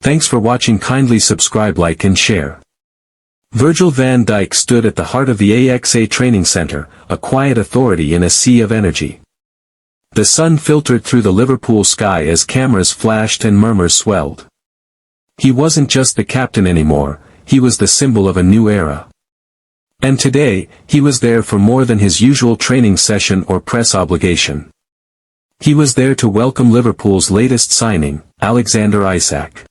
Thanks for watching. Kindly subscribe, like and share. Virgil van Dijk stood at the heart of the AXA training center, a quiet authority in a sea of energy. The sun filtered through the Liverpool sky as cameras flashed and murmurs swelled. He wasn't just the captain anymore, he was the symbol of a new era. And today, he was there for more than his usual training session or press obligation. He was there to welcome Liverpool's latest signing, Alexander Isak.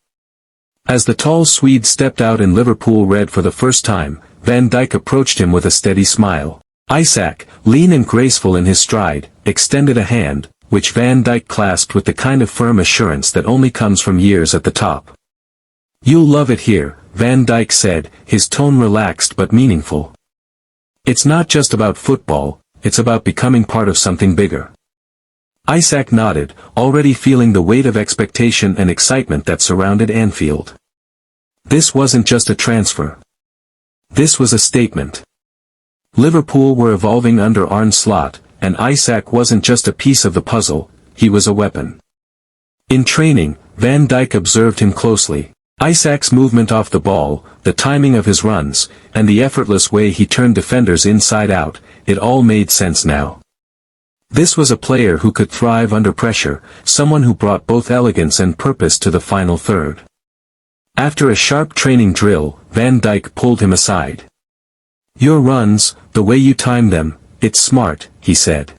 As the tall Swede stepped out in Liverpool red for the first time, Van Dijk approached him with a steady smile. Isak, lean and graceful in his stride, extended a hand, which Van Dijk clasped with the kind of firm assurance that only comes from years at the top. "You'll love it here," Van Dijk said, his tone relaxed but meaningful. "It's not just about football, it's about becoming part of something bigger." Isak nodded, already feeling the weight of expectation and excitement that surrounded Anfield. This wasn't just a transfer. This was a statement. Liverpool were evolving under Arne Slot, and Isak wasn't just a piece of the puzzle, he was a weapon. In training, Van Dijk observed him closely. Isak's movement off the ball, the timing of his runs, and the effortless way he turned defenders inside out, it all made sense now. This was a player who could thrive under pressure, someone who brought both elegance and purpose to the final third. After a sharp training drill, Van Dijk pulled him aside. "Your runs, the way you time them, it's smart," he said.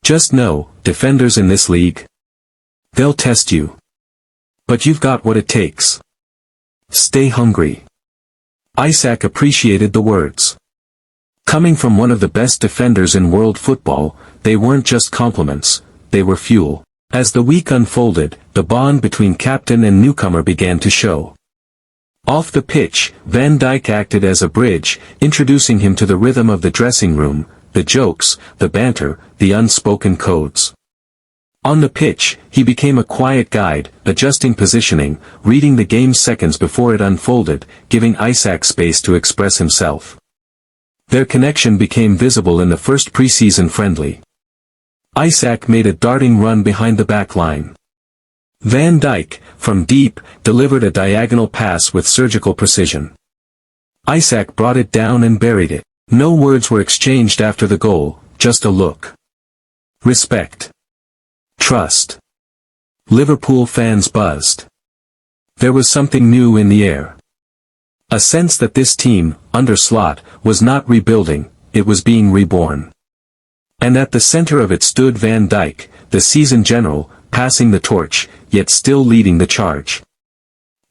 "Just know, defenders in this league, they'll test you. But you've got what it takes. Stay hungry." Isak appreciated the words. Coming from one of the best defenders in world football, they weren't just compliments, they were fuel. As the week unfolded, the bond between captain and newcomer began to show. Off the pitch, Van Dijk acted as a bridge, introducing him to the rhythm of the dressing room, the jokes, the banter, the unspoken codes. On the pitch, he became a quiet guide, adjusting positioning, reading the game seconds before it unfolded, giving Isak space to express himself. Their connection became visible in the first preseason friendly. Isak made a darting run behind the back line. Van Dijk, from deep, delivered a diagonal pass with surgical precision. Isak brought it down and buried it. No words were exchanged after the goal, just a look. Respect. Trust. Liverpool fans buzzed. There was something new in the air. A sense that this team, under Slot, was not rebuilding, it was being reborn. And at the center of it stood Van Dijk, the seasoned general, passing the torch, yet still leading the charge.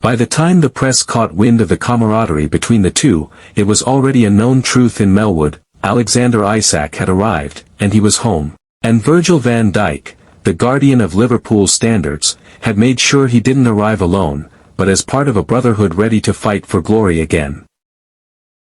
By the time the press caught wind of the camaraderie between the two, it was already a known truth in Melwood: Alexander Isak had arrived, and he was home. And Virgil van Dijk, the guardian of Liverpool's standards, had made sure he didn't arrive alone, but as part of a brotherhood ready to fight for glory again.